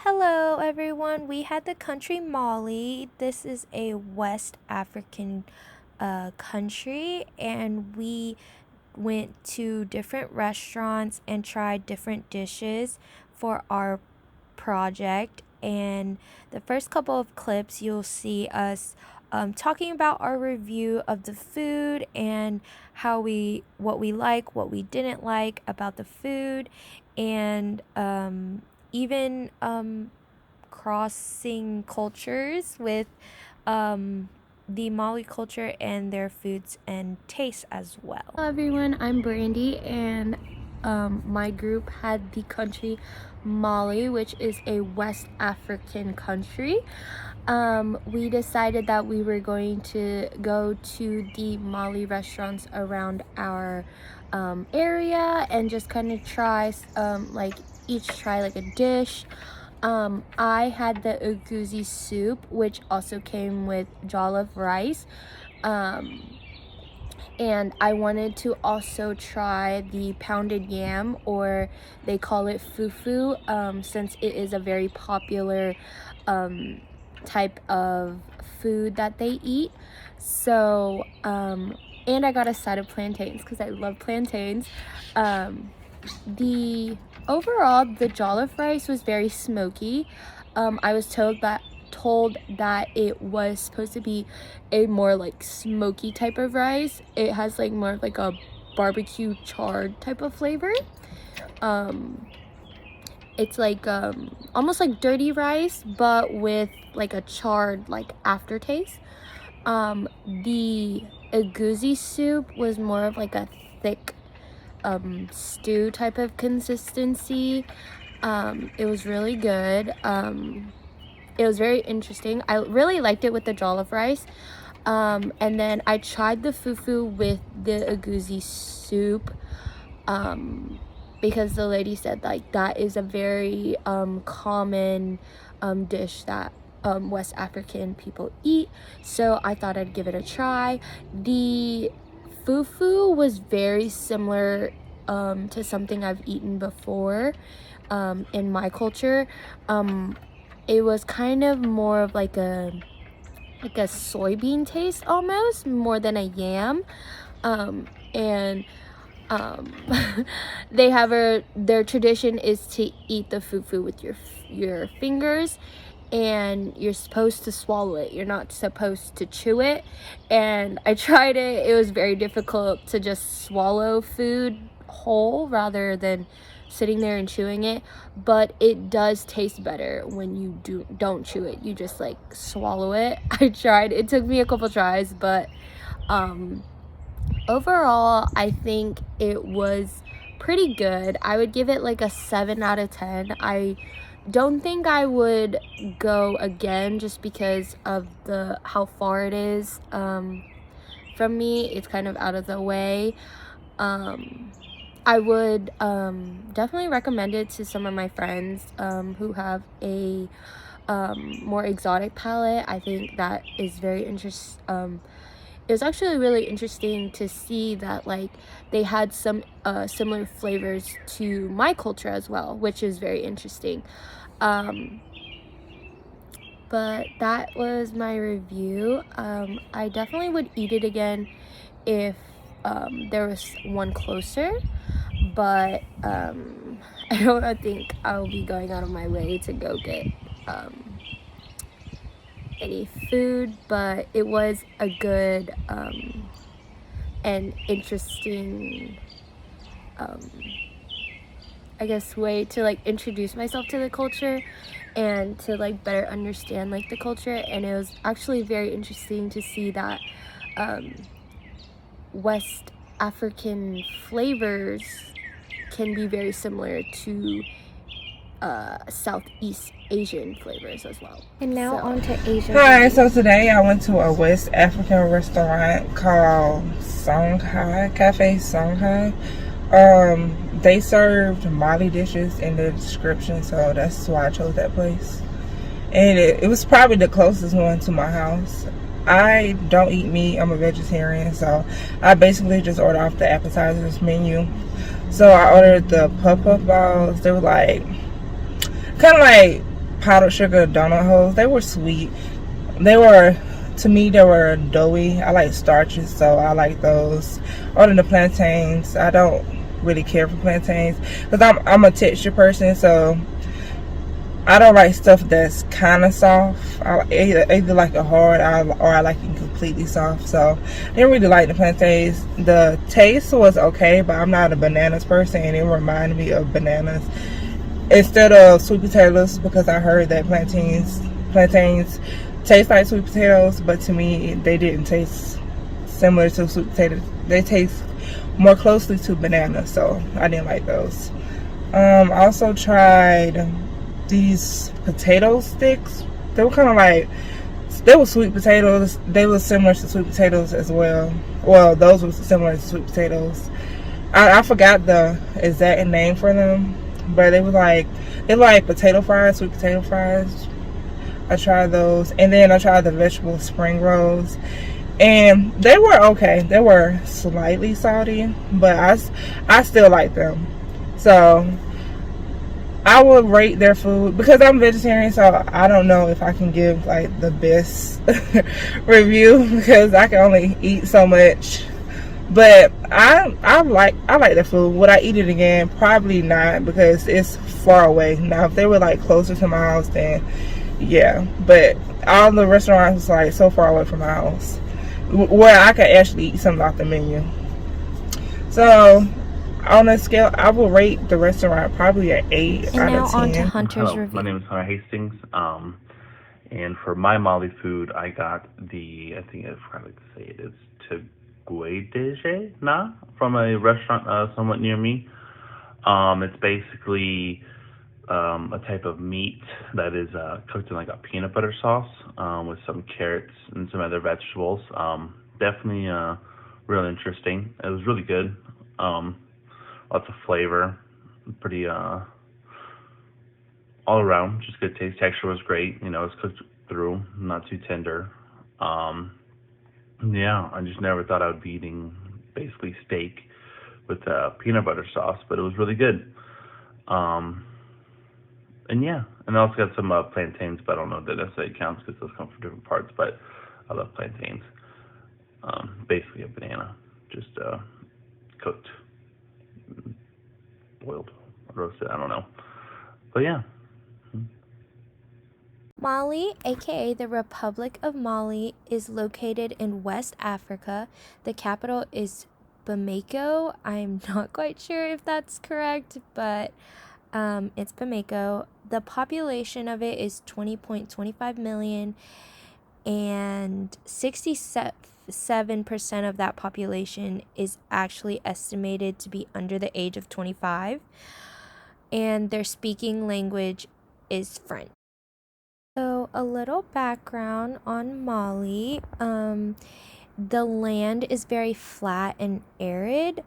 Hello, everyone. We had the country Mali. This is a West African country, and we went to different restaurants and tried different dishes for our project. And the first couple of clips, you'll see us talking about our review of the food and what we like, what we didn't like about the food, and even crossing cultures with the Mali culture and their foods and tastes as well. Hello everyone, I'm Brandy, and my group had the country Mali, which is a West African country. We decided that we were going to go to the Mali restaurants around our area and just kind of try each try like a dish. I had the uguzi soup, which also came with jollof rice. And I wanted to also try the pounded yam, or they call it fufu, since it is a very popular type of food that they eat. So, and I got a side of plantains because I love plantains. The jollof rice was very smoky. I was told that it was supposed to be a more like smoky type of rice. It has like more of like a barbecue charred type of flavor. It's like almost like dirty rice, but with like a charred like aftertaste. The egusi soup was more of like a thick stew type of consistency. It was really good. It was very interesting. I really liked it with the jollof rice. And then I tried the fufu with the egusi soup, because the lady said like that is a very common dish that West African people eat. So I thought I'd give it a try. The fufu was very similar to something I've eaten before in my culture. It was kind of more of like a soybean taste almost, more than a yam. And they have their tradition is to eat the fufu with your fingers, and you're supposed to swallow it. You're not supposed to chew it. And I tried it. It was very difficult to just swallow food whole rather than sitting there and chewing it, but it does taste better when you don't chew it. You just like swallow it. I tried. It took me a couple tries, but overall I think it was pretty good. I would give it like a 7 out of 10. I don't think I would go again just because of how far it is from me. It's kind of out of the way. I would definitely recommend it to some of my friends who have a more exotic palate. I think that is very interesting. It was actually really interesting to see that like they had some similar flavors to my culture as well, which is very interesting. But that was my review. I definitely would eat it again if there was one closer, but I don't think I'll be going out of my way to go get any food, but it was a good and interesting I guess way to like introduce myself to the culture and to like better understand like the culture. And it was actually very interesting to see that West African flavors can be very similar to Southeast Asian flavors as well. And now on to Asia. Hi, so today I went to a West African restaurant called Songhai, Cafe Songhai. They served Mali dishes in the description, so that's why I chose that place. And it was probably the closest one to my house. I don't eat meat, I'm a vegetarian, so I basically just ordered off the appetizers menu. So I ordered the puff balls. They were like kind of like powdered sugar donut holes. They were sweet. To me, they were doughy. I like starches, so I like those. Other than the plantains, I don't really care for plantains because I'm a texture person, so I don't like stuff that's kind of soft. I either like it hard or I like it completely soft. So I didn't really like the plantains. The taste was okay, but I'm not a bananas person, and it reminded me of bananas instead of sweet potatoes because I heard that plantains taste like sweet potatoes, but to me they didn't taste similar to sweet potatoes. They taste more closely to bananas, so I didn't like those. I also tried these potato sticks. They were kind of like, they were sweet potatoes. They were similar to sweet potatoes as well. Well, those were similar to sweet potatoes. I forgot the exact name for them, but they were like potato fries, sweet potato fries. I tried those, and then I tried the vegetable spring rolls, and they were okay. They were slightly salty, but I still like them. So I would rate their food because I'm vegetarian, so I don't know if I can give like the best review because I can only eat so much. But I like their food. Would I eat it again? Probably not because it's far away. Now if they were like closer to my house, then yeah. But all the restaurants was like so far away from my house where I could actually eat something off the menu. So on a scale, I will rate the restaurant probably an 8 And out now of on to 10. Hunter's Hello, my review. name is Hunter Hastings. And for my Mali food, I got I think I forgot to say it, it's Teguedeje na from a restaurant somewhat near me. It's basically a type of meat that is cooked in like a peanut butter sauce with some carrots and some other vegetables. Definitely real interesting. It was really good. Lots of flavor, pretty all around, just good taste. Texture was great. You know, it's cooked through, not too tender. Yeah, I just never thought I would be eating basically steak with peanut butter sauce, but it was really good. And yeah, and I also got some plantains, but I don't know if that necessarily counts because those come from different parts. But I love plantains. Basically a banana, just cooked, boiled, roasted. I don't know, but yeah. Mali, aka the Republic of Mali, is located in West Africa. The capital is Bamako. I'm not quite sure if that's correct, but it's Bamako. The population of it is 20.25 million, and 67% of that population is actually estimated to be under the age of 25, and their speaking language is French. So a little background on Mali. The land is very flat and arid.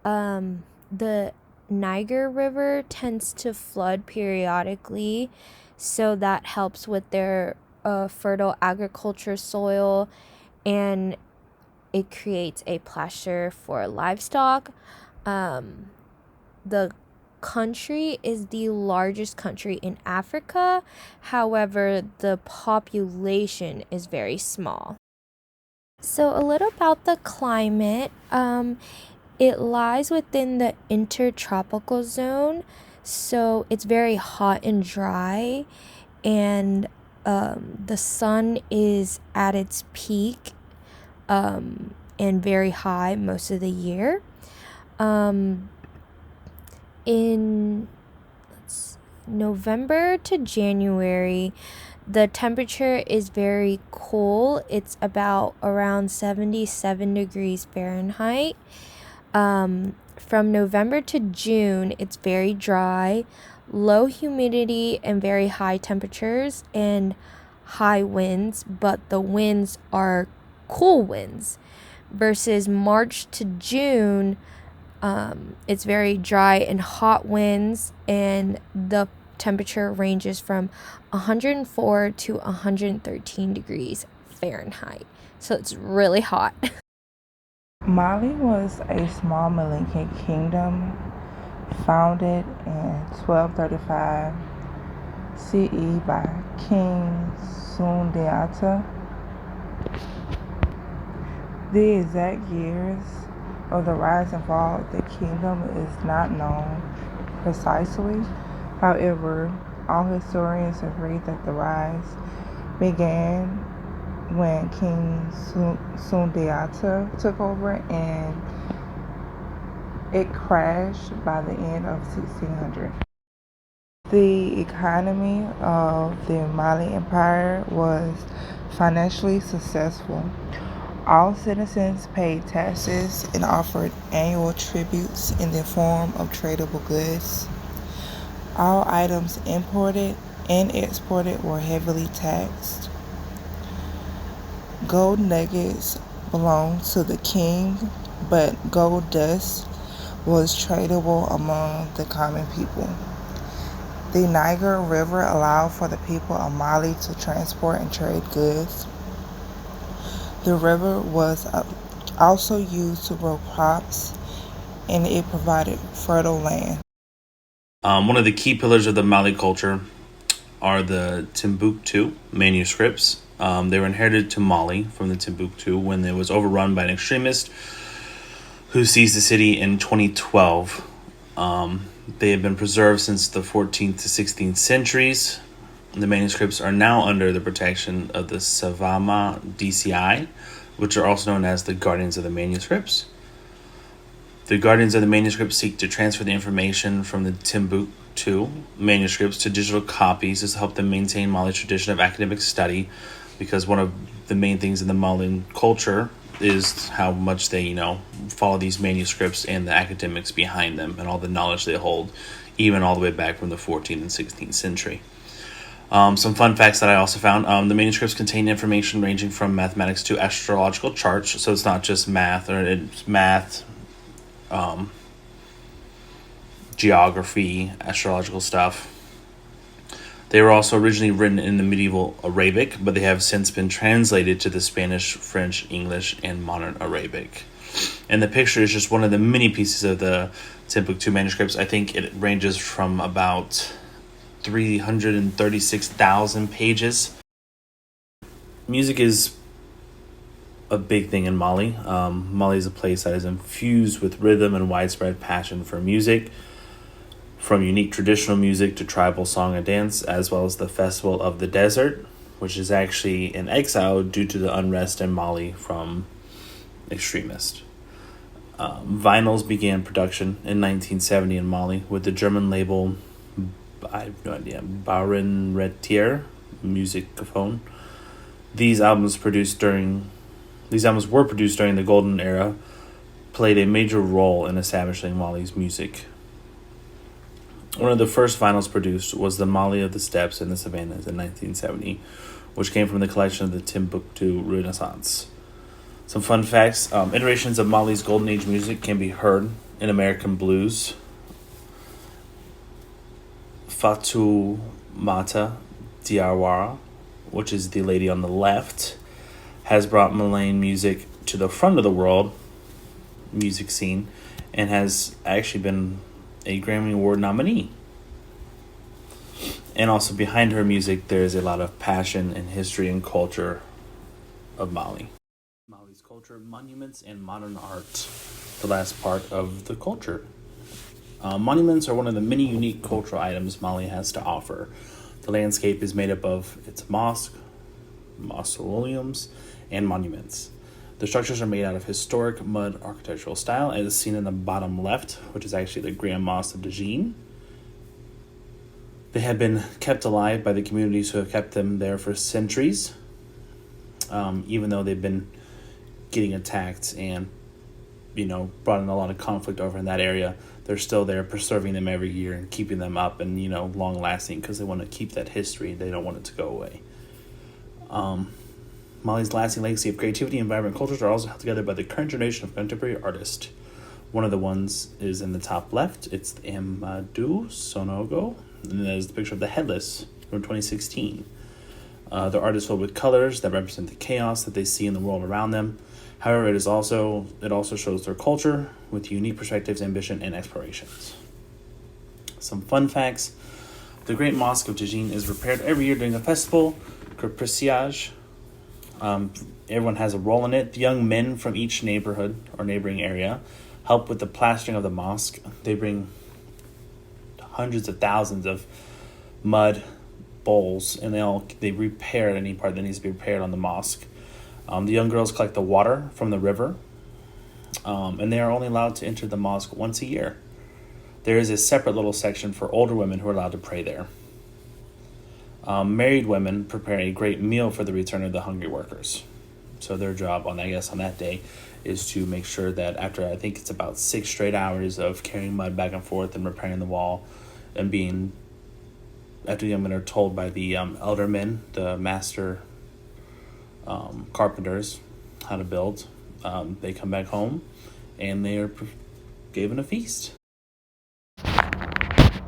The Niger River tends to flood periodically, so that helps with their fertile agriculture soil, and it creates a pasture for livestock. The country is the largest country in Africa. However, the population is very small. So a little about the climate. It lies within the intertropical zone, so it's very hot and dry, and the sun is at its peak and very high most of the year. In November to January, the temperature is very cool. It's about around 77 degrees Fahrenheit. From November to June, it's very dry, low humidity, and very high temperatures and high winds, but the winds are cool winds. Versus March to June, it's very dry and hot winds, and the temperature ranges from 104 to 113 degrees Fahrenheit. So it's really hot. Mali was a small Malinke kingdom founded in 1235. CE by King Sundiata. The exact years of the rise and fall of the kingdom is not known precisely. However, all historians agree that the rise began when King Sundiata took over and it crashed by the end of 1600. The economy of the Mali Empire was financially successful. All citizens paid taxes and offered annual tributes in the form of tradable goods. All items imported and exported were heavily taxed. Gold nuggets belonged to the king, but gold dust was tradable among the common people. The Niger River allowed for the people of Mali to transport and trade goods. The river was also used to grow crops, and it provided fertile land. One of the key pillars of the Mali culture are the Timbuktu manuscripts. They were inherited to Mali from the Timbuktu when it was overrun by an extremist who seized the city in 2012. They have been preserved since the 14th to 16th centuries. The manuscripts are now under the protection of the Savama DCI, which are also known as the Guardians of the Manuscripts. The Guardians of the Manuscripts seek to transfer the information from the Timbuktu manuscripts to digital copies to help them maintain Mali's tradition of academic study, because one of the main things in the Malian culture is how much they, follow these manuscripts and the academics behind them and all the knowledge they hold, even all the way back from the 14th and 16th century. Some fun facts that I also found. The manuscripts contain information ranging from mathematics to astrological charts, so it's not just math, or it's math, geography, astrological stuff. They were also originally written in the medieval Arabic, but they have since been translated to the Spanish, French, English, and modern Arabic. And the picture is just one of the many pieces of the Timbuktu manuscripts. I think it ranges from about 336,000 pages. Music is a big thing in Mali. Mali is a place that is infused with rhythm and widespread passion for music, from unique traditional music to tribal song and dance, as well as the Festival of the Desert, which is actually in exile due to the unrest in Mali from extremists. Vinyls began production in 1970 in Mali with the German label, I have no idea, Baron Retier Musicaphone. These albums were produced during the Golden Era, played a major role in establishing Mali's music. One of the first vinyls produced was the Mali of the Steppes and the Savannahs in 1970, which came from the collection of the Timbuktu Renaissance. Some fun facts. Iterations of Mali's Golden Age music can be heard in American blues. Fatoumata Diawara, which is the lady on the left, has brought Malian music to the front of the world music scene and has actually been a Grammy Award nominee. And also behind her music, there is a lot of passion and history and culture of Mali. Mali's culture, monuments, and modern art. The last part of the culture. Monuments are one of the many unique cultural items Mali has to offer. The landscape is made up of its mosque, mausoleums, and monuments. The structures are made out of historic mud architectural style, as seen in the bottom left, which is actually the Grand Mosque of Djinn. They have been kept alive by the communities who have kept them there for centuries, even though they've been getting attacked and, brought in a lot of conflict over in that area. They're still there, preserving them every year and keeping them up and, long lasting, because they want to keep that history. They don't want it to go away. Mali's lasting legacy of creativity and vibrant cultures are also held together by the current generation of contemporary artists. One of the ones is in the top left. It's Amadou Sonogo, and that is the picture of the Headless from 2016. The art is filled with colors that represent the chaos that they see in the world around them. However, it also shows their culture with unique perspectives, ambition, and explorations. Some fun facts. The Great Mosque of Tajin is repaired every year during a festival, Kurprisiaj. Everyone has a role in it. The young men from each neighborhood or neighboring area help with the plastering of the mosque. They bring hundreds of thousands of mud bowls, and they repair any part that needs to be repaired on the mosque. The young girls collect the water from the river, and they are only allowed to enter the mosque once a year. There is a separate little section for older women who are allowed to pray there. Married women prepare a great meal for the return of the hungry workers. So their job on that day is to make sure that after, I think it's about 6 straight hours of carrying mud back and forth and repairing the wall and after the young men are told by the elder men, the master carpenters, how to build, they come back home and they are given a feast.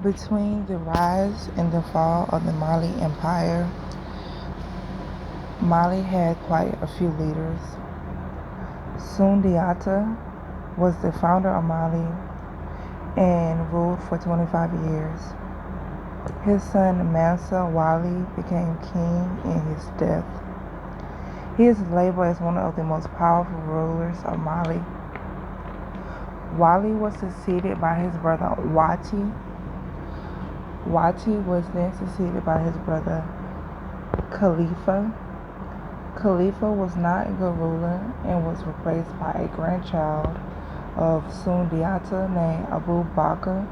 Between the rise and the fall of the Mali Empire, Mali had quite a few leaders. Sundiata was the founder of Mali and ruled for 25 years. His son Mansa Wali became king in his death. He is labeled as one of the most powerful rulers of Mali. Wali was succeeded by his brother Wati. Wati was then succeeded by his brother Khalifa. Khalifa was not a good ruler and was replaced by a grandchild of Sundiata named Abu Bakr.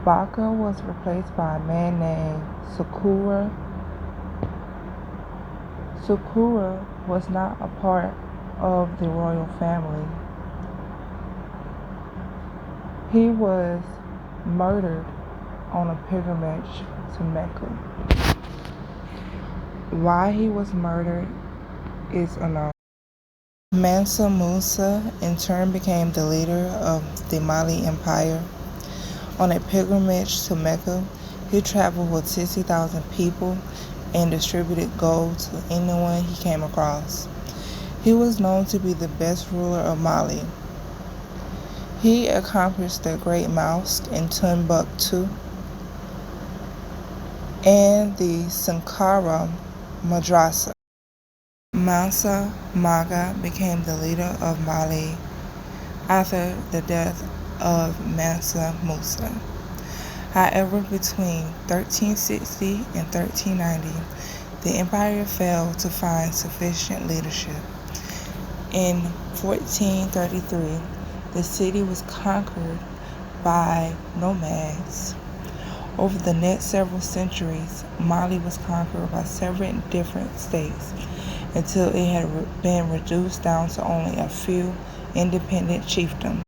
Bakr was replaced by a man named Sakura. Sakura was not a part of the royal family. He was murdered on a pilgrimage to Mecca. Why he was murdered is unknown. Mansa Musa in turn became the leader of the Mali Empire. On a pilgrimage to Mecca, he traveled with 60,000 people and distributed gold to anyone he came across. He was known to be the best ruler of Mali. He accomplished the Great Mosque in Timbuktu and the Sankara Madrasa. Mansa Maga became the leader of Mali after the death of Mansa Musa. However, between 1360 and 1390, the empire failed to find sufficient leadership. In 1433, the city was conquered by nomads. Over the next several centuries, Mali was conquered by several different states until it had been reduced down to only a few independent chiefdoms.